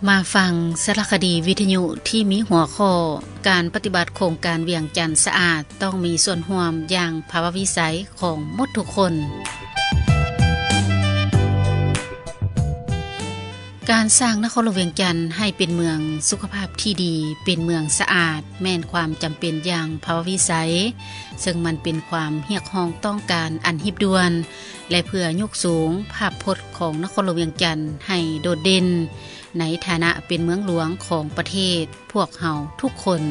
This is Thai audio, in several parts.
มาฟังสารคดีวิทยุที่มีหัวข้อการปฏิบัติโครงการเวียงจันทน์สะอาดต้องมีส่วนร่วมอย่างภาวะวิสัยของหมดทุกคนการสร้างนครหลวงเวียงจันทน์ให้เป็นเมืองสุขภาพที่ดีเป็นเมืองสะอาดแม่นความจำเป็นอย่างภาวะวิสัยซึ่งมันเป็นความเรียกร้องต้องการอันหิบด่วนและเพื่อยกสูงภาพพจน์ของนครหลวงเวียงจันทน์ให้โดดเด่นในฐานะเป็นเมืองหลวงของประเทศพวกเฮาทุกคน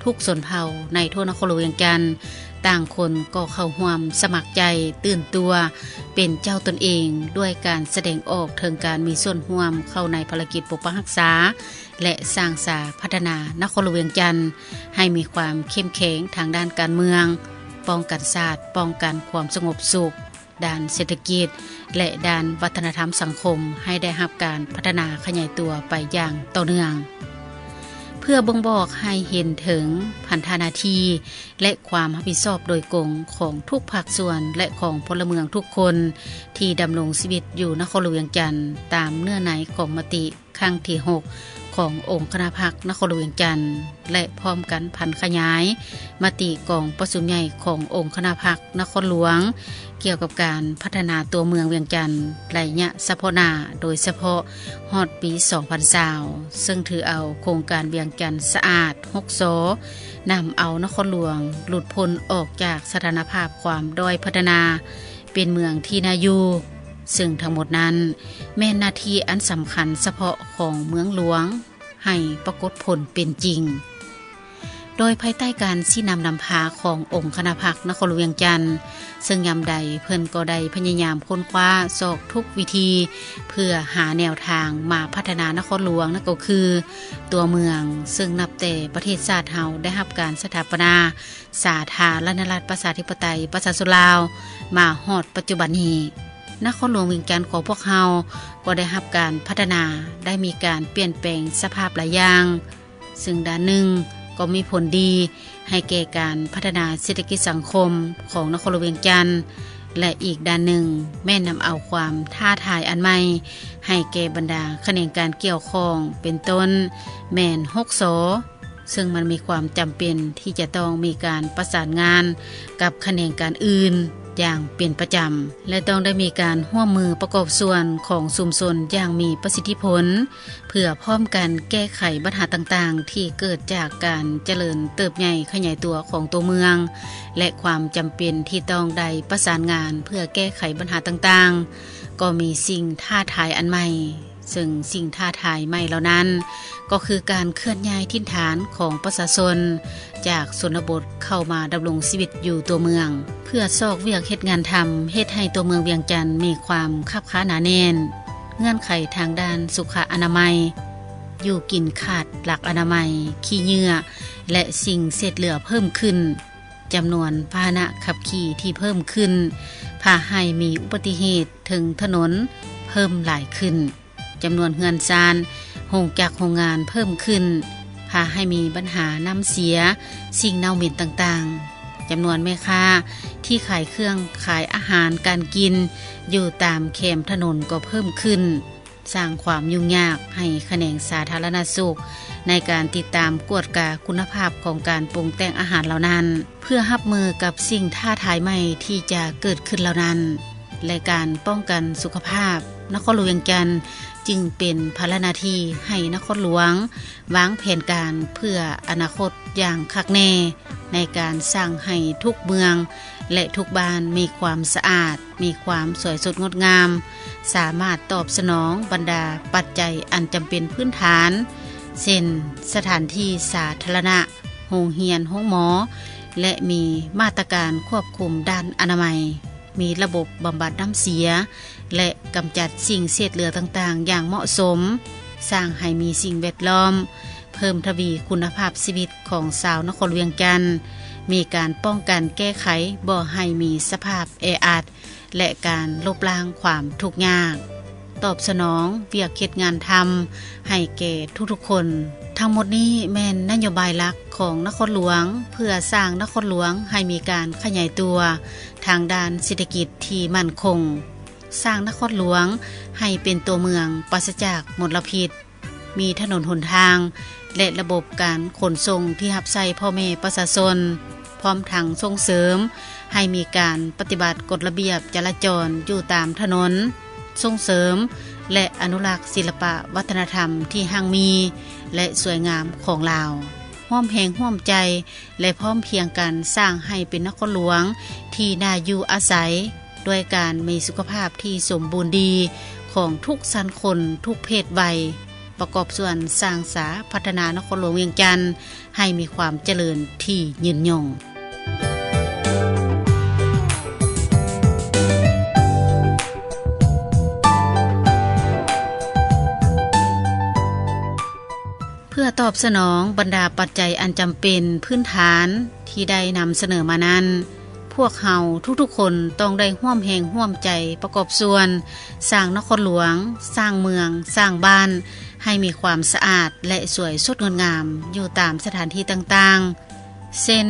ทุกชนเผ่าในทั่วนครหลวงเวียงจันทน์ต่างคนก็เข้าร่วมสมัครใจตื่นตัวเป็นเจ้าตนเองด้วยการแสดงออกถึงการมีส่วนร่วมเข้าในภารกิจปกปักรักษาและสร้างสรรค์พัฒนานครหลวงเวียงจันทน์ให้มีความเข้มแข็งทางด้านการเมืองป้องกันชาติป้องกันความสงบสุขด้านเศรษฐกิจและด้านวัฒนธรรมสังคมให้ได้รับการพัฒนาขยายตัวไปอย่างต่อเนื่องเพื่อบ่งบอกให้เห็นถึงพันธนาทีและความรับผิดชอบโดยกงของทุกภาคส่วนและของพลเมืองทุกคนที่ดำรงชีวิตอยู่นครหลวงเวียงจันทน์ตามเนื้อในของมติครั้งที่6ขององค์คณะพรรคนครหลวงเวียงจันทน์และพร้อมกันพันขยายมติกองประชุมใหญ่ขององค์คณะพรรคนครหลวงเกี่ยวกับการพัฒนาตัวเมืองเวียงจันทน์ระยะเฉพาะหน้าโดยเฉพาะฮอดปี 2020 ซึ่งถือเอาโครงการเวียงจันทน์สะอาด6 สนำเอานครหลวงหลุดพ้นออกจากสถานภาพความด้อยพัฒนาเป็นเมืองที่น่าอยู่ซึ่งทั้งหมดนั้นแม่นหน้าที่อันสำคัญเฉพาะของเมืองหลวงให้ปรากฏผลเป็นจริงโดยภายใต้การชี้นำนำพาขององค์คณะพรรคนครหลวงเวียงจันทน์ซึ่งยามใดเพิ่นก็ได้พยายามค้นคว้าซอกทุกวิธีเพื่อหาแนวทางมาพัฒนานครหลวงนั่นก็คือตัวเมืองซึ่งนับแต่ประเทศชาติเฮาได้รับการสถาปนาสาธารณรัฐประชาธิปไตยประชาชนลาวมาฮอดปัจจุบันนี้นครหลวงเวียงจันทน์ของพวกเฮาก็ได้รับการพัฒนาได้มีการเปลี่ยนแปลงสภาพหลายอย่างซึ่งด้านหนึ่งก็มีผลดีให้แก่การพัฒนาเศรษฐกิจสังคมของนครหลวงเวียงจันทน์และอีกด้านหนึ่งแม่นำเอาความท้าทายอันใหม่ให้แก่บรรดาแขนงการเกี่ยวข้องเป็นต้นแม่น6 สซึ่งมันมีความจำเป็นที่จะต้องมีการประสานงานกับแขนงการอื่นอย่างเป็นประจำและต้องได้มีการร่วมมือประกอบส่วนของชุมชนอย่างมีประสิทธิผลเพื่อพร้อมกันแก้ไขปัญหาต่างๆที่เกิดจากการเจริญเติบใหญ่ขยายตัวของตัวเมืองและความจำเป็นที่ต้องได้ประสานงานเพื่อแก้ไขปัญหาต่างๆก็มีสิ่งท้าทายอันใหม่ซึ่งสิ่งท้าทายใหม่เหล่านั้นก็คือการเคลื่อนย้ายถิ่นฐานของประชาชนจากชนบทเข้ามาดำรงชีวิตอยู่ตัวเมืองเพื่อซอกเวียกเฮ็ดงานทำเฮ็ดให้ตัวเมืองเวียงจันทน์มีความคับค้าหนาแน่นเงื่อนไขทางด้านสุขอนามัยอยู่กินขาดหลักอนามัยขี้เหงื่อและสิ่งเศษเหลือเพิ่มขึ้นจำนวนพาหนะขับขี่ที่เพิ่มขึ้นพาให้มีอุบัติเหตุถึงถนนเพิ่มหลายขึ้นจำนวนเฮือนซานโรงจักรโรงงานเพิ่มขึ้นพาให้มีปัญหาน้ำเสียสิ่งเน่าเหม็นต่างๆจำนวนแม่ค้าที่ขายเครื่องขายอาหารการกินอยู่ตามแคมถนนก็เพิ่มขึ้นสร้างความยุ่งยากให้แขนงสาธารณสุขในการติดตามกวดกาคุณภาพของการปรุงแต่งอาหารเหล่านั้นเพื่อรับมือกับสิ่งท้าทายใหม่ที่จะเกิดขึ้นเหล่านั้นและการป้องกันสุขภาพนครหลวงเวียงจันทน์จึงเป็นภาระหน้าที่ให้นครหลวงวางแผนการเพื่ออนาคตอย่างคักแน่ในการสร้างให้ทุกเมืองและทุกบ้านมีความสะอาดมีความสวยสดงดงามสามารถตอบสนองบรรดาปัจจัยอันจำเป็นพื้นฐานเช่นสถานที่สาธารณะโรงเรียนห้องหมอและมีมาตรการควบคุมด้านอนามัยมีระบบบำบัดน้ำเสียและกำจัดสิ่งเศษเหลือต่างๆอย่างเหมาะสมสร้างให้มีสิ่งแวดล้อมเพิ่มทวีคุณภาพชีวิตของชาวนครเวียงจันทน์มีการป้องกันแก้ไขบ่ให้มีสภาพแออัดและการลบล้างความทุกข์ยากตอบสนองเวียกเฮ็ดงานทำให้แก่ทุกๆคนทั้งหมดนี้แม่นนโยบายหลักของนครหลวงเพื่อสร้างนครหลวงให้มีการขยายตัวทางด้านเศรษฐกิจที่มั่นคงสร้างนครหลวงให้เป็นตัวเมืองปราศจากมลพิษ มีถนนหนทางและระบบการขนส่งที่รับใช้พ่อแม่ประชาชนพร้อมทั้งส่งเสริมให้มีการปฏิบัติกฎระเบียบจราจรอยู่ตามถนนส่งเสริมและอนุรักษ์ศิลปะวัฒนธรรมที่หั่งมีและสวยงามของลาวร่วมแรงร่วมใจและพร้อมเพียงกันสร้างให้เป็นนครหลวงที่น่าอยู่อาศัยด้วยการมีสุขภาพที่สมบูรณ์ดีของทุกสันคนทุกเพศวัยประกอบส่วนสร้างสาพัฒนานครหลวงเวียงจันทน์ให้มีความเจริญที่ยืนยงเพื่อตอบสนองบรรดาปัจจัยอันจำเป็นพื้นฐานที่ได้นำเสนอมานั้นพวกเฮาทุกๆคนต้องได้ร่วมแรงร่วมใจประกอบส่วนสร้างนครหลวงสร้างเมืองสร้างบ้านให้มีความสะอาดและสวยสดงดงามอยู่ตามสถานที่ต่างๆเช่น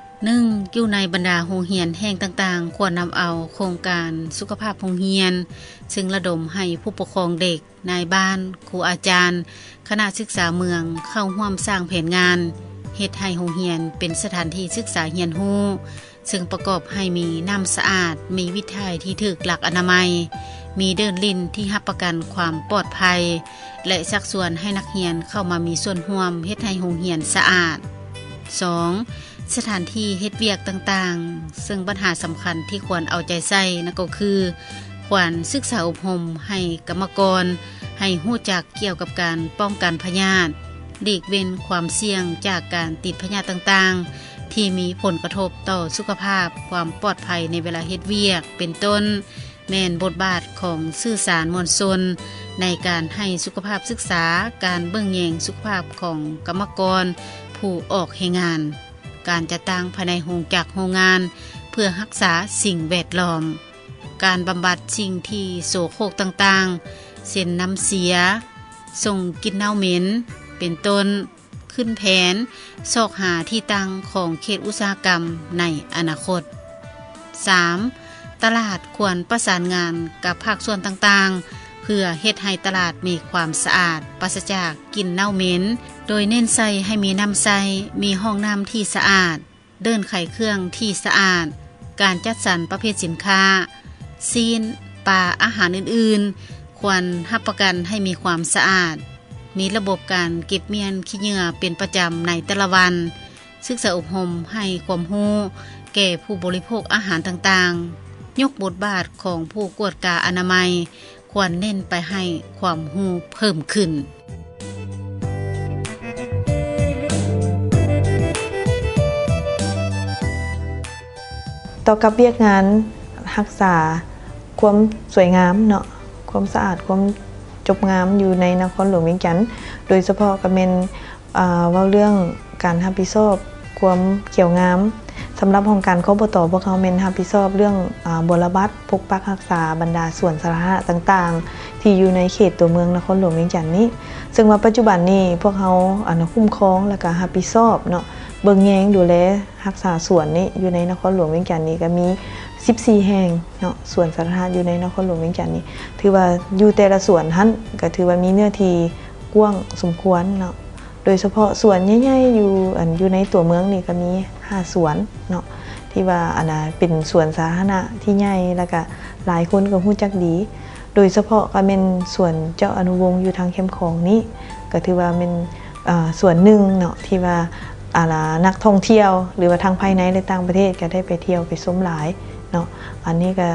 1. อยู่ในบรรดาโรงเรียนแห่งต่างๆควรนำเอาโครงการสุขภาพโรงเรียนซึ่งระดมให้ผู้ปกครองเด็กนายบ้านครูอาจารย์คณะศึกษาเมืองเข้าร่วมสร้างแผนงานเฮ็ดให้โรงเรียนเป็นสถานที่ศึกษาเรียนรู้ซึ่งประกอบให้มีน้ำสะอาดมีวิถีที่ถูกหลักอนามัยมีเดินลิ่นที่รับประกันความปลอดภัยและชักชวนให้นักเรียนเข้ามามีส่วนร่วมเฮ็ดให้โรงเรียนสะอาด 2. สถานที่เฮ็ดเวียกต่างๆซึ่งปัญหาสำคัญที่ควรเอาใจใส่นั่นก็คือควรศึกษาอบรมให้กรรมกรให้รู้จักเกี่ยวกับการป้องกันพยาธิหลีกเว้นความเสี่ยงจากการติดพยาธิต่างๆที่มีผลกระทบต่อสุขภาพความปลอดภัยในเวลาเฮ็ดเวียกเป็นต้นแม่นบทบาทของสื่อสารมวลชนในการให้สุขภาพศึกษาการเบิ่งแยงสุขภาพของกรรมกรผู้ออกแรงงานการจัดตั้งภายในโรงจักรโรงงานเพื่อรักษาสิ่งแวดล้อมการบำบัดสิ่งที่โสโครกต่างๆเช่นน้ำเสียส่งกลิ่นเน่าเหม็นเป็นต้นขึ้นแผนซอกหาที่ตั้งของเขตอุตสาหกรรมในอนาคต 3. ตลาดควรประสานงานกับภาคส่วนต่างๆเพื่อเฮ็ดให้ตลาดมีความสะอาดปราศจากกลิ่นเน่าเหม็นโดยเน้นใส่ให้มีน้ำใสมีห้องน้ำที่สะอาดเดินไขเครื่องที่สะอาดการจัดสรรประเภทสินค้าซีนปลาอาหารอื่นๆควรรับประกันให้มีความสะอาดมีระบบการเก็บเมียนขี้เหงื่อเป็นประจำในแต่ละวันศึกษาอบรมให้ความรู้แก่ผู้บริโภคอาหารต่างๆยกบทบาทของผู้กวดกาอนามัยควรเน้นไปให้ความรู้เพิ่มขึ้นต่อกับเวียกงานรักษาความสวยงามเนาะความสะอาดความจบงามอยู่ในนครหลวงเวียงจันทน์โดยเฉพาะก็เป็นเว้าเรื่องการรับผิดชอบความเขียวงามสำหรับโครงการคบต.พวกเขาเป็นรับผิดชอบเรื่องบรบัตรปกปักรักษาบรรดาส่วนสาธารณะต่างๆที่อยู่ในเขตตัวเมืองนครหลวงเวียงจันทน์นี้ซึ่งว่าปัจจุบันนี้พวกเขาคุ้มครองและก็รับผิดชอบเนาะเบิ่งแยงดูแลรักษาสวนนี้อยู่ในนครหลวงเวียงจันทน์นี้ก็มี14แห่งเนาะสวนสาธารณะอยู่ในนครหลวงเวียงจันทน์นี้ถือว่าอยู่แต่ละสวนหั่นก็ถือว่ามีเนื้อที่กว้างสมควรเนาะโดยเฉพาะสวนใหญ่ๆอยู่ในตัวเมืองนี่ก็มี5สวนเนาะที่ว่าเป็นสวนสาธารณะที่ใหญ่แล้วก็หลายคนก็รู้จักดีโดยเฉพาะก็เป็นสวนเจ้าอนุวงศ์อยู่ทางเข้มของนี้ก็ถือว่าเป็นส่วนหนึ่งเนาะที่ว่านักท่องเที่ยวหรือว่าทางภายในและต่างประเทศก็ได้ไปเที่ยวไปชมหลายเนาะอันนี้ก็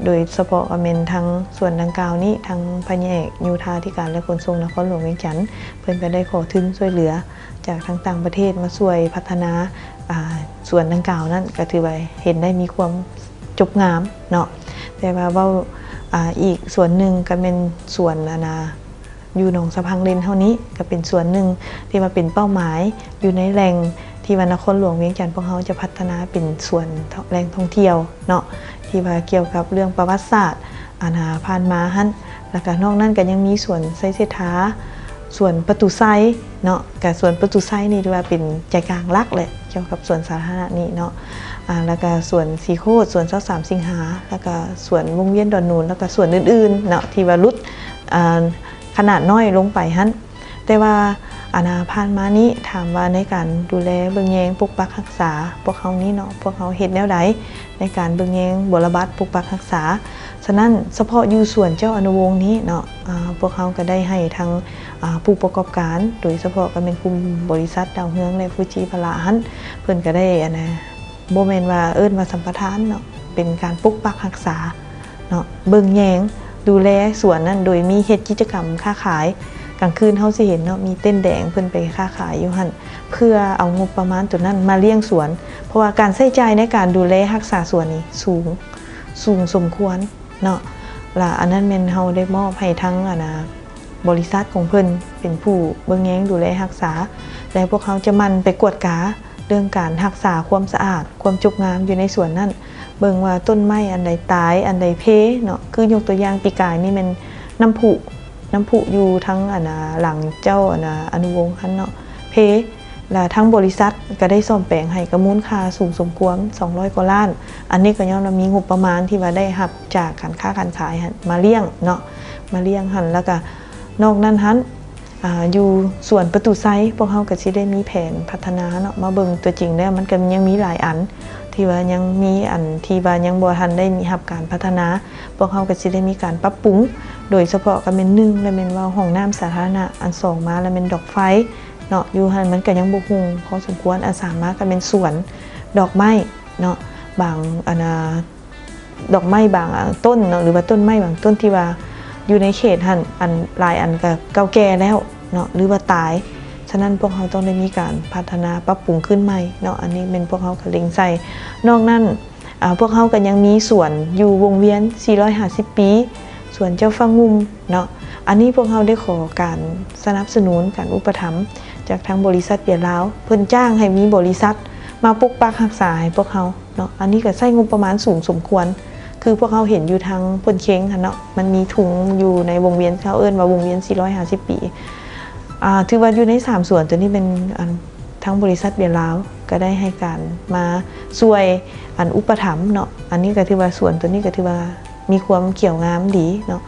โดยเฉพาะก็เป็นทางส่วนดังกล่าวนี้ทางแผนกโยธาธิการและขนส่งนครหลวงเวียงจันทน์เพิ่นก็ได้ขอทุนช่วยเหลือจากทางต่างประเทศมาช่วยพัฒนาส่วนดังกล่าวนั้นก็ถือว่าเห็นได้มีความจบงามเนาะแต่ว่าอีกส่วนหนึ่งก็เป็นส่วนอยู่หนองสะพังเลนเท่านี้ก็เป็นส่วนหนึ่งที่มาเป็นเป้าหมายอยู่ในแหล่งที่ว่านครหลวงเวียงจันทน์พวกเขาจะพัฒนาเป็นส่วนแหล่งท่องเที่ยวเนาะที่ว่าเกี่ยวกับเรื่องประวัติศาสตร์ผ่านมาหั่นแล้วก็นอกนั้นก็ยังมีส่วนไซเสถาส่วนประตูไซเนาะกับส่วนประตูไซนี่ที่ว่าเป็นใจกลางหลักเลยเกี่ยวกับส่วนสาธารณะนี่เนาะแล้วก็ส่วนสีโคตรส่วน23สิงหาแล้วก็ส่วนวงเวียนดอนนูนแล้วก็ส่วนอื่นๆเนาะที่ว่าลดขนาดน้อยลงไปหั่น แต่ว่าผ่านมานี้ถามว่าในการดูแลเบิ่งแยงปกปักรักษาพวกเขานี้เนาะพวกเขาเฮ็ดแนวใดในการเบิ่งแยงบรบัตปกปักรักษาฉะนั้นเฉพาะอยู่ส่วนเจ้าอนุวงศ์นี้เนาะพวกเขาก็ได้ให้ทั้งผู้ประกอบการโดยเฉพาะก็เป็นกลุ่มบริษัทดาวเฮืองและฟูจิพลาหันเพิ่นก็ได้บ่แม่นว่าเอิ้นว่าสัมปทานเนาะเป็นการปกปักรักษาเนาะเบิ่งแยงดูแลสวนนั้นโดยมีเฮ็ดกิจกรรมค้าขายกลางคืนเฮาสิเห็นเนาะมีเต้นแดงเพิ่นไปค้าขายอยู่หั่นเพื่อเอางบประมาณตัวนั้นมาเลี้ยงสวนเพราะว่าการใช้จ่ายในการดูแลรักษาสวนนี้สูงสมควรเนาะล่ะอันนั้นแม่นเฮาได้มอบให้ทั้งบริษัทของเพิ่นเป็นผู้เบิ่งแยงดูแลรักษาและพวกเขาจะมันไปกวดกาเรื่องการรักษาความสะอาดความจบงามอยู่ในสวนนั้นเบิ่งว่าต้นไม้อันใดตายอันใดเพเนาะคือยกตัวอย่างปีกายนี่มันน้ำผุอยู่ทั้งหลังเจ้าอนุวงศ์คันเนาะเพและทั้งบริษัทก็ได้ซ่อมแปลงให้กระมูลค่าสูงสมควร200กว่าล้านอันนี้ก็ย้อนว่ามีงบประมาณที่ว่าได้รับจากการค้าการขายมาเลี้ยงเนาะมาเลี้ยงหันแล้วก็นอกนั้นหันอยู่ส่วนประตูไซพวกเขาก็สิได้มีแผนพัฒนาเนาะมาเบิ่งตัวจริงแล้วมันก็ยังมีหลายอันที่ว่ายังมีอันที่ว่ายังบ่ทันได้มีรับการพัฒนาพวกเขาก็สิได้มีการปรับปรุงโดยเฉพาะก็เป็น1แล้วแม่นว่าห้องน้ำสาธารณะอัน2มาแล้วเป็นดอกไฟเนาะอยู่หั่นมันก็ยังบ่ฮู้พอสมควรอัน3มาก็เป็นสวนดอกไม้เนาะบางดอกไม้บางต้นเนาะหรือว่าต้นไม้บางต้นที่ว่าอยู่ในเขตหั่นอันหลายอันก็เก่าแก่แล้วเนาะหรือว่าตายฉะนั้นพวกเขาต้องได้มีการพัฒนาปรับปรุงขึ้นใหม่เนาะอันนี้เป็นพวกเขาก็เล็งใส่นอกนั้นพวกเขาก็ยังมีสวนอยู่วงเวียน450ปีสวนเจ้าฟ้างุ่มเนาะอันนี้พวกเขาได้ขอการสนับสนุนการอุปถัมภ์จากทางบริษัทเบียร์ลาวเพิ่นจ้างให้มีบริษัทมาปกปักรักษาให้พวกเขาเนาะอันนี้ก็ใช้งบประมาณสูงสมควรคือพวกเขาเห็นอยู่ทางเพิ่นเค้งค่ะเนาะมันมีถุงอยู่ในวงเวียนเขาเอิ้นว่าวงเวียน450ปีถือว่าอยู่ใน3ส่วนตัวนี้เป็นทั้งบริษัทเบียร์ลาวก็ได้ให้การมาช่วยอุปถัมภ์เนาะอันนี้ก็ถือว่าส่วนตัวนี้ก็ถือว่ามีความเกี่ยวงามดีเนาะ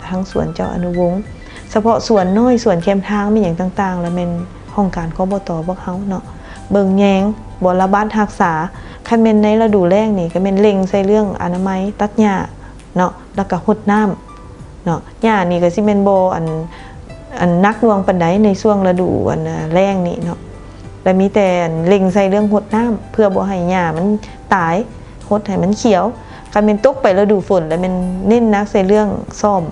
ทั้งส่วนเจ้าอนุวงศ์เฉพาะส่วนน้อยส่วนแคมทางมีอย่างต่างๆแล้วเป็นห้องการกบต.พวกเขาเนาะเบิ่งแยงบรบัตรักษาคันแม่นในฤดูแล้งนี่ก็แม่นเล็งใส่เรื่องอนามัยตัดหญ้าเนาะแล้วก็รดน้ำเนาะหญ้านี่ก็สิแม่นบ่อันนักดวงปานใดในช่วงฤดูแล้งนี่เนาะแล้วมีแต่เล็งใส่เรื่องรดน้ำเพื่อบ่ให้หญ้ามันตายรดให้มันเขียวคันแม่นตกไปฤดูฝนแล้วมันเน้นนักใส่เรื่องซ่อม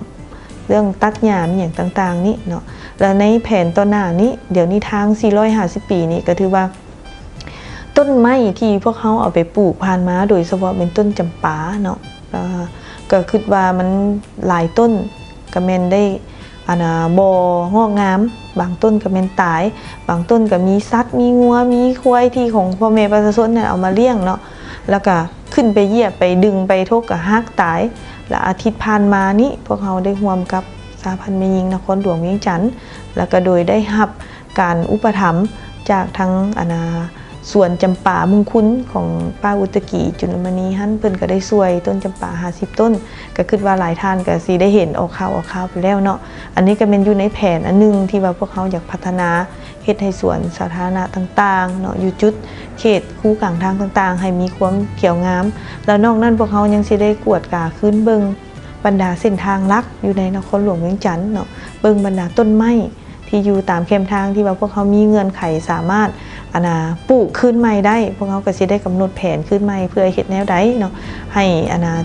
เรื่องตัดหญ้ามีอย่างต่างๆนี่เนาะแล้วในแผนต่อหน้านี้เดี๋ยวนี้ทาง450ปีนี่ก็ถือว่าต้นไม้ที่พวกเขาเอาไปปลูกผ่านมาโดยเฉพาะเป็นต้นจำปาเนาะก็คิดว่ามันหลายต้นก็แม่นได้บ่งอกงามบางต้นก็แม่นตายบางต้นก็มีสัตว์มีงัวมีควายที่ของพ่อแม่ประชาชนเนี่ยเอามาเลี้ยงเนาะแล้วก็ขึ้นไปเหยียบไปดึงไปทกกับฮักตายและอาทิตย์ผ่านมานี้พวกเขาได้ร่วมกับสหพันธ์แม่หญิงนครหลวงเวียงจันทน์แล้วก็โดยได้รับการอุปถัมภ์จากทั้งส่วนจำปามุงคุ้นของป้าอุตกีจุลมณีหั่นเพิ่นก็ได้ช่วยต้นจำปา50ต้นก็คิดว่าหลายท่านก็สิได้เห็นออกข่าวไปแล้วเนาะอันนี้ก็เป็นอยู่ในแผนอันนึงที่ว่าพวกเขาอยากพัฒนาเฮ็ดให้สวนสาธารณะต่างๆเนาะอยู่จุดเขตคูกลางทางต่างๆให้มีความเขียวงามแล้วนอกนั้นพวกเขายังสิได้กวดกาขึ้นเบิ่งบรรดาเส้นทางลักอยู่ในนครหลวงเวียงจันทน์เนาะเบิ่งบรรดาต้นไม้ที่อยู่ตามแคมทางที่ว่าพวกเขามีเงื่อนไขสามารถปลูกขึ้นใหม่ได้พวกเขาก็สิได้กำหนดแผนขึ้นใหม่เพื่อเฮ็ดแนวใดเนาะให้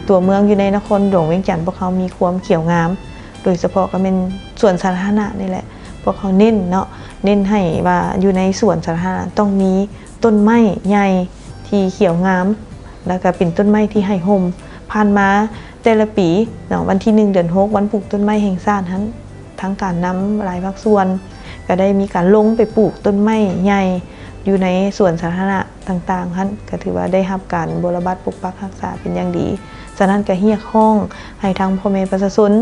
ตัวเมืองอยู่ในนครหลวงเวียงจันทน์พวกเขามีความเขียวงามโดยเฉพาะก็เป็นส่วนสาธารณะนี่แหละพวกเขาเน้นเนาะเน้นให้ว่าอยู่ในส่วนสาธารณะต้องมีต้นไม้ใหญ่ที่เขียวงามแล้วก็เป็นต้นไม้ที่ให้ห่มผ่านมาแต่ละปีเนาะวันที่1เดือน6วันปลูกต้นไม้แห่งชาติทั้งการนำหลายภาคส่วนก็ได้มีการลงไปปลูกต้นไม้ใหญ่อยู่ในส่วนสาธารณะต่างๆท่านก็ถือว่าได้รับการบรบัตปกปักรักษาเป็นอย่างดีฉะนั้นก็เรียกร้องให้ทางพ่อแม่ประชาชน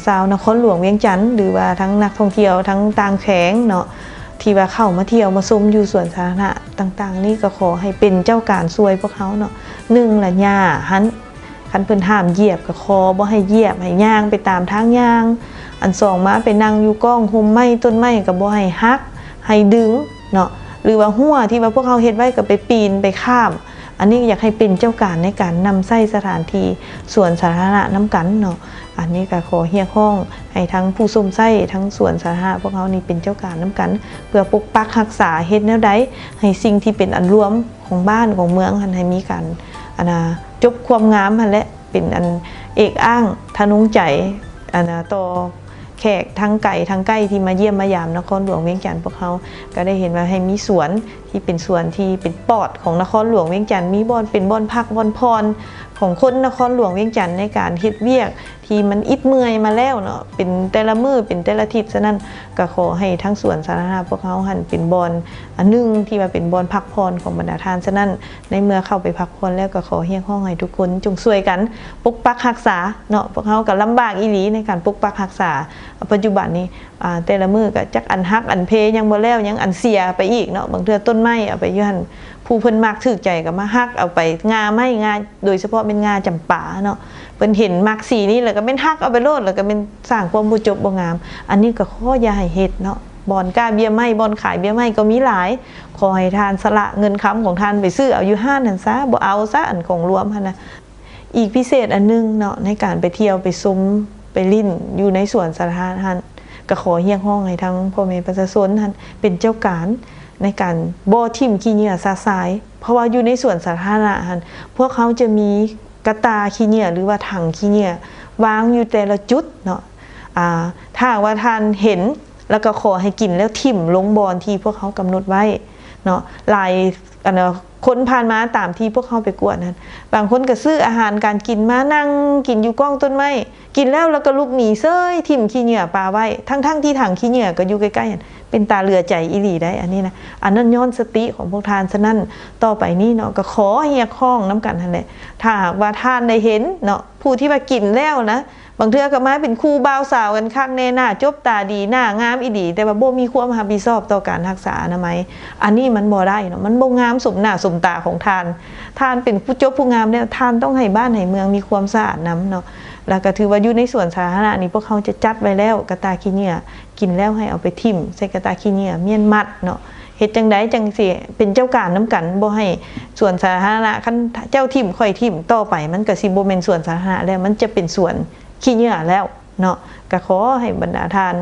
ชาวนครหลวงเวียงจันทน์หรือว่าทั้งนักท่องเที่ยวทั้งต่างแขงเนาะที่ว่าเข้ามาเที่ยวมาชมอยู่ส่วนสาธารณะต่างๆนี่ก็ขอให้เป็นเจ้าการช่วยพวกเขาเนาะ1ละหญ้าคันเพิ่นห้ามเหยียบก็ขอบ่ให้เหยียบให้ย่างไปตามทางย่าง อันสองมาไปนั่งอยู่ก้องห่มไม้ต้นไม้ก็บ่ให้ฮักให้ดึงเนาะหรือว่าหัวที่ว่าพวกเขาเฮ็ดไว้ก็ไปปีนไปข้ามอันนี้อยากให้เป็นเจ้าการในการนำใช้สถานที่สวนสาธารณะน้ำกันเนาะอันนี้ก็ขอเรียกร้องให้ทั้งผู้ส้มไส้ทั้งสวนสาธารณะพวกเขานี่เป็นเจ้าการน้ำกันเพื่อปกปักรักษาเฮ็ดแนวใดให้สิ่งที่เป็นอันรวมของบ้านของเมืองให้มีการจบความงามและเป็นอันเอกอ้างทะนุงใจต่อแขกทั้งไก่ทั้งใกล้ที่มาเยี่ยมมายามนครหลวงเวียงจันทร์พวกเขาก็ได้เห็นว่าให้มีสวนที่เป็นสวนที่เป็นปอดของนครหลวงเวียงจันทร์มีบ่อนเป็นบ่อนพักบ่อนพรของคนนครหลวงเวียงจันทร์ในการเฮ็ดเวียกที่มันอิดเมื่อยมาแล้วเนาะเป็นแต่ละมือเป็นแต่ละทิศฉะนั้นก็ขอให้ทั้งสวนสาธารณะพวกเขาหันเป็นบ่อนอันนึงที่ว่าเป็นบ่อนพักพรของบรรดาทานฉะนั้นในเมื่อเข้าไปพักพรแล้วก็ขอเรียกร้องให้ทุกคนจงช่วยกันปกปักรักษาเนาะพวกเขาก็ลำบากอีหลีในการปกปักรักษาปัจจุบันนี้แต่ละมือก็จักอันฮักอันเพยังบ่แล้วยังอันเสียไปอีกเนาะบางเทื่อต้นไม้เอาไปอยู่หั่นผู้เพิ่นมักถูกใจก็มาฮักเอาไปงาไม้งาโดยเฉพาะเป็นงาจำปาเนาะเพิ่นเห็นมักสีนี้แล้วก็เป็นฮักเอาไปโลดแล้วก็เป็นสร้างความบ่จบบ่งามอันนี้ก็ขออย่าให้เฮ็ดเนาะบ่อนกล้าเบี้ยไม้บ่อนขายเบี้ยไม้ก็มีหลายขอให้ทานสละเงินค้ำของทานไปซื้อเอาอยู่ห้านนั่นซะบ่เอาซะอันของรวมหั่นน่ะอีกพิเศษอันนึงเนาะในการไปเที่ยวไปซุ้มไปลิ้นอยู่ในสวนสาธารณะก็ขอเรียกร้องให้ทั้งพ่อแม่ประชาชนท่านเป็นเจ้าการในการบ่ทิ่มขี้เหงื่อซาซายเพราะว่าอยู่ในสวนสาธารณะท่านพวกเขาจะมีกระตาขี้เหงื่อหรือว่าถังขี้เหงื่อวางอยู่แต่ละจุดเนาะถ้าว่าท่านเห็นแล้วก็ขอให้กินแล้วทิ่มลงบอนที่พวกเขากำหนดไว้เนาะหลายคนผ่านมาตามที่พวกเขาไปกวดนั้นบางคนก็ซื้ออาหารการกินมานั่งกินอยู่ก้องต้นไม้กินแล้วก็ลุกหนีเซ้ยทิ่มขี้เหงื่อปลาไว้ทั้งที่ถังขี้เหงื่อก็อยู่ใกล้ๆเป็นตาเรือใจอีหลีได้อันนี้นะอันนั้นย้อนสติของพวกทานฉะนั้นต่อไปนี้เนาะก็ขอเฮียข้องน้ำกันนั่นแหละถ้าหากว่าทานได้เห็นเนาะผู้ที่ว่ากินแล้วนะบางเทื่อก็มาเป็นคู่บ่าวสาวกันคักแน่หน้าจบตาดีหน้างามอีดีแต่ว่าบ่มีความรับผิดชอบต่อการรักษาอนามัยอันนี้มันบ่ได้เนาะมันบ่งามสมหน้าสมตาของทานเป็นผู้จบผู้งามแล้วทานต้องให้บ้านให้เมืองมีความสะอาดน้ำเนาะแล้วก็ถือว่าอยู่ในสวนสาธารณะนี่พวกเขาจะจัดไว้แล้วกระตาขี้เหงื่อกินแล้วให้เอาไปทิ่มใส่กระตาขี้เหงื่อเมียนมัดเนาะเฮ็ดจังไดจังสิเป็นเจ้าการน้ำกันบ่ให้สวนสาธารณะคันเจ้าทิ่มค่อยทิ่มต่อไปมันก็สิบ่แม่นสวนสาธารณะแล้วมันจะเป็นสวนขี้เหงื่อแล้วเนาะก็ขอให้บรรดาทาน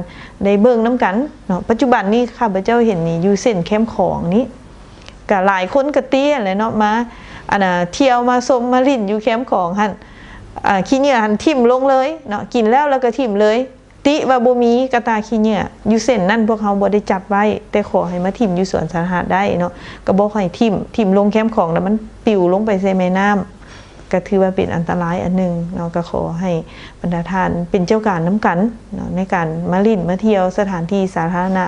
ได้เบิ่งน้ำกันเนาะปัจจุบันนี้ข้าพเจ้าเห็นนี่อยู่เส้นแคมป์ของนี้ก็หลายคนก็เตี้ยเลยเนาะมาเที่ยวมาชมมาลิ้นอยู่แคมป์ของหั่นขี้เหงื่อหั่นทิ่มลงเลยเนาะกินแล้วก็ทิ่มเลยติว่าบ่มีกระตาขี้เหงื่ออยู่เส้นนั่นพวกเขาบ่ได้จัดไว้แต่ขอให้มาทิ่มอยู่สวนสาธารณะได้เนาะก็บ่ให้ทิ่มลงแคมป์ของแล้วมันปิวลงไปในแม่น้ำก็ถือว่าเป็นอันตรายอันนึงเนาะก็ขอให้บรรดาทานเป็นเจ้าการน้ำกันเนาะในการมาลิ้นมาเที่ยวสถานที่สาธารณะ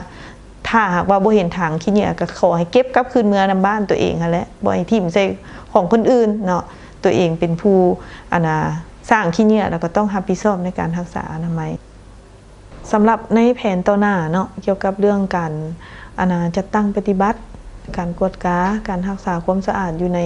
ถ้าหากว่าบ่เห็นถังขี้เหงื่อก็ขอให้เก็บกลับคืนเมืองนำบ้านตัวเองหั่นแหละบ่ให้ทิ่มใส่ของคนอื่นเนาะตัวเองเป็นผู้สร้างขี้เหงื่อแล้วก็ต้องรับผิดชอบในการรักษาอนามัยสำหรับในแผนต่อหน้าเนาะเกี่ยวกับเรื่องการจัดตั้งปฏิบัติการกวดกาการรักษาความสะอาดอยู่ใน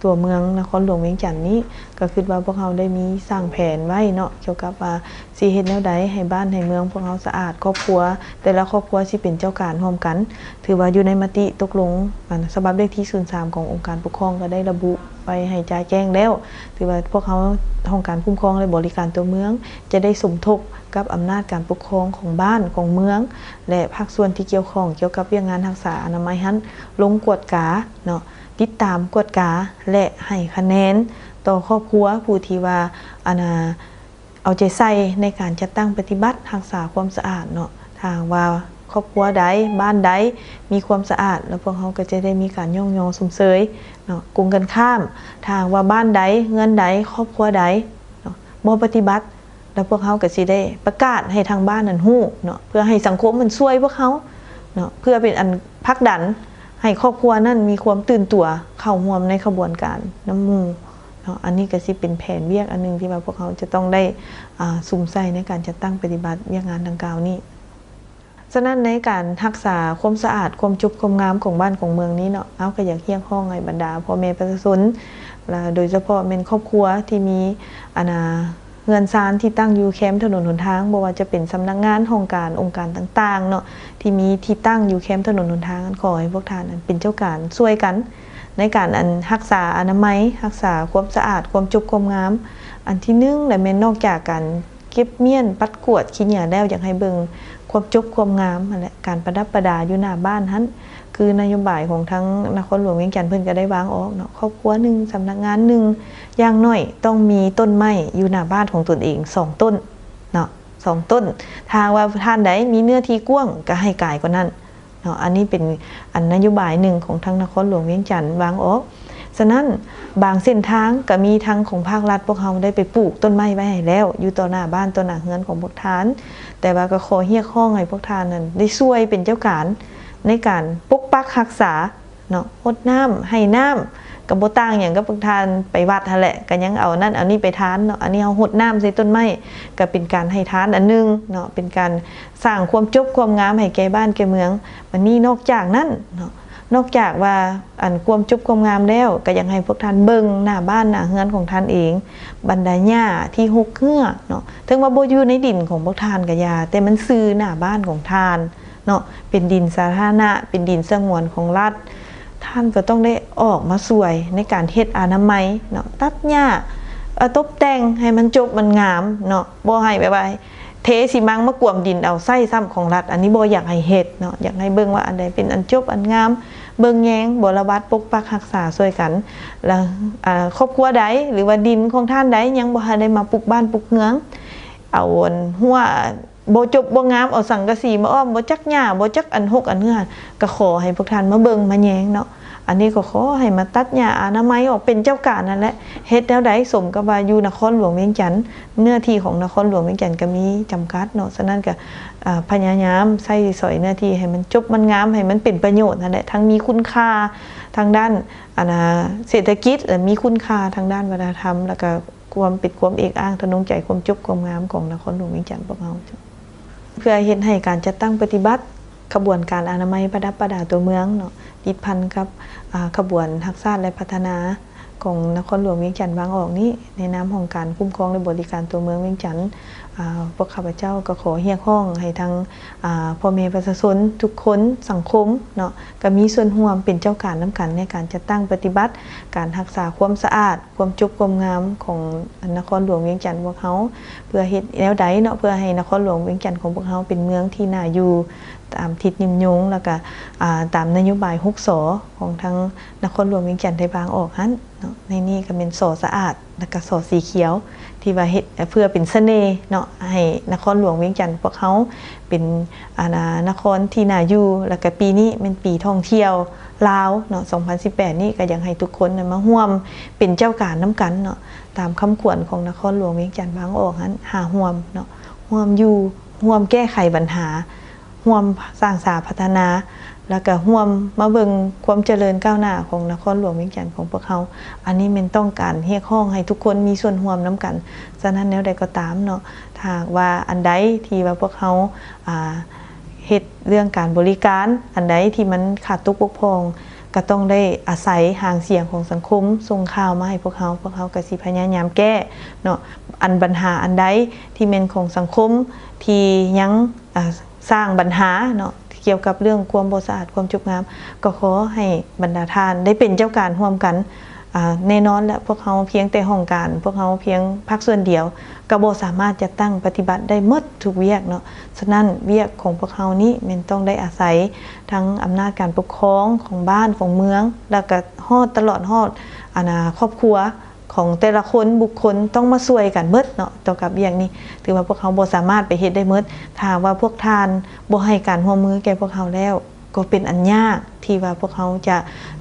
ตัวเมืองนครหลวงเวียงจันทน์นี้ก็คิดว่าพวกเราได้มีสร้างแผนไว้เนาะเกี่ยวกับว่าสิเฮ็ดแนวใดให้บ้านให้เมืองพวกเราสะอาดครอบครัวแต่ละครอบครัวสิเป็นเจ้าการร่วมกันถือว่าอยู่ในมติตกลงฉบับเลขที่03ขององค์การปกครองก็ได้ระบุไปให้จ่ายแจ้งแล้วถือว่าพวกเขาองค์การคุ้มครองและบริการตัวเมืองจะได้สมทบกับอำนาจการปกครองของบ้านของเมืองและภาคส่วนที่เกี่ยวข้องเกี่ยวกับเรื่องงานรักษาอนามัยหั้นลงกวดกาเนาะติดตามกวดกาและให้คะแนนต่อครอบครัวผู้ที่ว่าเอาใจใส่ในการจัดตั้งปฏิบัติรักษาความสะอาดเนาะทางว่าครอบครัวใดบ้านใดมีความสะอาดแล้วพวกเขาก็จะได้มีการย่องยอสมเสยเนาะกุมกันข้ามทางว่าบ้านใดเงินใดครอบครัวใดเนาะบ่ปฏิบัติแล้วพวกเขาก็สิได้ประกาศให้ทางบ้านนั้นฮู้เนาะเพื่อให้สังคมมันช่วยพวกเขาเนาะเพื่อเป็นอันผลักดันให้ครอบครัวนั้นมีความตื่นตัวเข้าร่วมในขบวนการน้ำมูเนาะอันนี้ก็สิเป็นแผนเวียกอันนึงที่ว่าพวกเขาจะต้องได้ซุ่มใส่ในการจัดตั้งปฏิบัติเวียกงานดังกล่าวนี้ฉะนั้นในการรักษาความสะอาดความจุบความงามของบ้านของเมืองนี้เนาะเอาก็อยากเรียกร้องให้บรรดาพ่อแม่ประชาชนโดยเฉพาะเป็นครอบครัวที่มีเ ฮือนซานที่ตั้งอยู่แคมป์ถนนหนทางบ่ว่าจะเป็นสำนักงานองค์การต่างๆเนาะที่มีที่ตั้งอยู่แคมป์ถนนหนทางขอให้พวกท่านเป็นเจ้าการช่วยกันในการรักษาอนามัยรักษาความสะอาดความจบความงามอันที่1และแม่นนอกจากการเก็บเมียนปัดกวาดขี้เหงื่อแล้วอยากให้เบิ่งความจบความงามนั่นแหละการประดับประดาอยู่หน้าบ้านหั่นคือนโยบายของทั้งนครหลวงเวียงจันทน์เพิ่นก็ได้วางออกเนาะครอบครัวนึงสำนักงานนึงอย่างน้อยต้องมีต้นไม้อยู่หน้าบ้านของตนเอง2ต้นเนาะ2ต้นถ้าว่าท่านใดมีเนื้อที่กว้างก็ให้กายกว่านั้นเนาะอันนี้เป็นนโยบายหนึ่งของทั้งนครหลวงเวียงจันทน์วางออกฉะนั้นบางเส้นทางก็มีทั้งของภาครัฐพวกเราได้ไปปลูกต้นไม้ไว้ให้แล้วอยู่ต่อหน้าบ้านต่อหน้าเฮือนของพวกท่านแต่ว่าก็ขอเรียกร้องให้พวกท่านนั้นได้ช่วยเป็นเจ้าการในการปกปักรักษาเนาะรดน้ำให้น้ำก็บ่ต่างหยังกับพวกท่านไปวัดนั่นแหละก็ยังเอานั่นเอานี่ไปทานเนาะอันนี้เฮารดน้ำใส่ต้นไม้ก็เป็นการให้ทานอันนึงเนาะเป็นการสร้างความจบความงามให้แก่บ้านแก่เมืองวันนี้นอกจากนั้นเนาะนอกจากว่าความจบความงามแล้วก็ยังให้พวกท่านเบิ่งหน้าบ้านหน้าเฮือนของท่านเองบรรดาหญ้าที่หกเหื้อเนาะถึงว่าบ่อยู่ในดินของพวกท่านก็อย่าแต่มันซื่อหน้าบ้านของท่านเนาะเป็นดินสาธารณะเป็นดินสงวนของรัฐท่านก็ต้องได้ออกมาช่วยในการเฮ็ดอนามัยเนาะตัดหญ้าตบแต่งให้มันจบมันงามเนาะบ่ให้แบบว่าเทสิมังมากวมดินเอาไส้ซ้ำของรัฐอันนี้บ่อยากให้เฮ็ดเนาะอยากให้เบิ่งว่าอันใดเป็นอันจบอันงามเบิ่งแยงบรบัดปกปักรักษาช่วยกันแล้วครอบครัวใดหรือว่าดินของท่านใดยังบ่ทันได้มาปลูกบ้านปลูกเมืองเอาหัวบ่จบบ่งามเอาสังกะสีมาอ้อมบ่จักหญ้าบ่จักอันหกอันเหือก็ขอให้พวกท่านมาเบิ่งมาแยงเนาะอันนี้ก็ขอให้มาตัดหญ้าอนามัยออกเป็นเจ้าการนั่นแหละเฮ็ดแนวใดสมกับว่าอยู่นครหลวงเวียงจันทน์เนื้อที่ของนครหลวงเวียงจันทน์ก็มีจำกัดเนาะฉะนั้นก็พยายามใช้สอยเนื้อที่ให้มันจบมันงามให้มันเป็นประโยชน์นั่นแหละทั้งมีคุณค่าทางด้านเศรษฐกิจและมีคุณค่าทางด้านวัฒนธรรมแล้วก็ความเป็นความเอกอ้างทะนงใจความจบความงามของนครหลวงเวียงจันทน์พวกเราเพื่อเฮ็ดให้การจัดตั้งปฏิบัติขบวนการอนามัยประดับประดาตัวเมืองเนาะติดพันกับขบวนรักษาและพัฒนาของนครหลวงเวียงจันทน์วางออกนี้ในนามของการคุ้มครองและบริการตัวเมืองเวียงจันทน์พวกข้าพเจ้าก็ขอเรียกร้องให้ทางพ่อแม่ประชาชนทุกคนสังคมเนาะก็มีส่วนร่วมเป็นเจ้าการนำกันในการจัดตั้งปฏิบัติการรักษาความสะอาดความจบความงามของนครหลวงเวียงจันทน์พวกเขาเพื่อเฮ็ดแนวใดเนาะเพื่อให้นครหลวงเวียงจันทน์ของพวกเขาเป็นเมืองที่น่าอยู่ตามทิศยิ้มยงแล้วก็ตามนโยบาย6สของทางนครหลวงเวียงจันทน์ได้วางออกนั้นเนาะในนี้ก็เป็นสสะอาดแล้วก็สสีเขียวที่ว่าเฮ็ดเพื่อเป็นเสน่ห์เนาะให้นครหลวงเวียงจันทน์พวกเขาเป็นนครที่น่าอยู่แล้วก็ปีนี้เป็นปีท่องเที่ยวลาวเนาะ2018นี่ก็อยากให้ทุกคนมาร่วมเป็นเจ้าการนำกันเนาะตามคำขวัญของนครหลวงเวียงจันทน์วางออกนั้นหาร่วมเนาะร่วมอยู่ร่วมแก้ไขปัญหาร่วมสร้างสรรค์พัฒนาแล้วก็ร่วมมาเบิ่งความเจริญก้าวหน้าของนครหลวงเวียงจันทน์ของพวกเขาอันนี้มันต้องการเรียกร้องให้ทุกคนมีส่วนร่วมนํกันฉะนั้นแนวใดก็ตามเนาะถ้าว่าอันใดที่ว่าพวกเขาเฮ็ดเรื่องการบริการอันใดที่มันขาดตกบกพร่องก็ต้องได้อาศัยหางเสียงของสังคมส่งข่าวมาให้พวกเขาก็สิพยายามแก้เนาะปัญหาอันใดที่เป็นของสังคมที่ยังสร้างปัญหาเนาะเกี่ยวกับเรื่องความบ่สะอาดความจบงามก็ขอให้บรรดาท่านได้เป็นเจ้าการร่วมกันแน่นอนและพวกเขาเพียงแต่ห้องการพวกเขาเพียงภาคส่วนเดียวก็บ่สามารถจะตั้งปฏิบัติได้หมดทุกเวียกเนาะฉะนั้นเวียกของพวกเขานี้มันต้องได้อาศัยทั้งอำนาจการปกครองของบ้านของเมืองแล้วก็ตลอดครอบครัวของแต่ละคนบุคคลต้องมาช่วยกันเบิดเนาะต่อกับอย่างนี้ถือว่าพวกเขาบ่สามารถไปเฮ็ดได้เบิดถ้าว่าพวกท่านบ่ให้การร่วมมือแก่พวกเขาแล้วก็เป็นอันยากที่ว่าพวกเขาจะ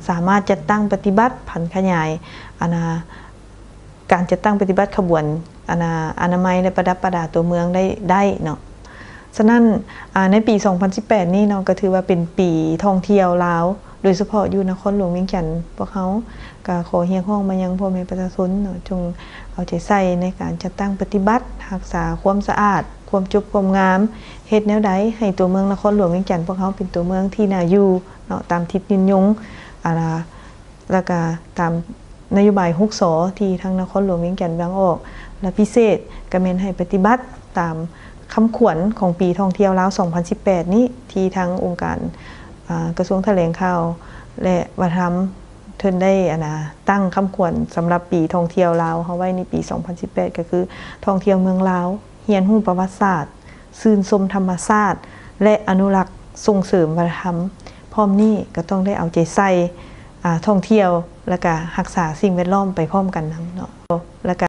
สามารถจัดตั้งปฏิบัติผันขยายการจัดตั้งปฏิบัติขบวนอนามัยและประดับประดาตัวเมืองได้เนาะฉะนั้นในปี 2018 นี้เนาะก็ถือว่าเป็นปีท่องเที่ยวลาวโดยเฉพาะอยู่นครหลวงเวียงจันทน์พวกเขาก็ขอเรียกร้องมายังพ่อแม่ประชาชนเนาะจงเอาใจใส่ในการจัดตั้งปฏิบัติรักษาความสะอาดความจบความงามเฮ็ดแนวใดให้ตัวเมืองนครหลวงเวียงจันทน์พวกเขาเป็นตัวเมืองที่น่าอยู่เนาะตามทิศยินยงแล้วก็ตาม นโยบาย6สที่ทางนครหลวงเวียงจันทน์วางออกและพิเศษก็แม่นให้ปฏิบัติตามคำขวัญของปีท่องเที่ยวลาว 2018 นี้ที่ทางองค์การกระทรวงแถลงข่าวและวัฒนธรรมเทินได้ตั้งคำขวัญสำหรับปีท่องเที่ยวลาวเฮาไว้ในปี 2018 ก็คือท่องเที่ยวเมืองลาวเรียนรู้ประวัติศาสตร์ชื่นชมธรรมชาติและอนุรักษ์ส่งเสริมวัฒนธรรมพร้อมนี้ก็ต้องได้เอาใจใส่ท่องเที่ยวและก็รักษาสิ่งแวดล้อมไปพร้อมกันนำเนาะแล้วก็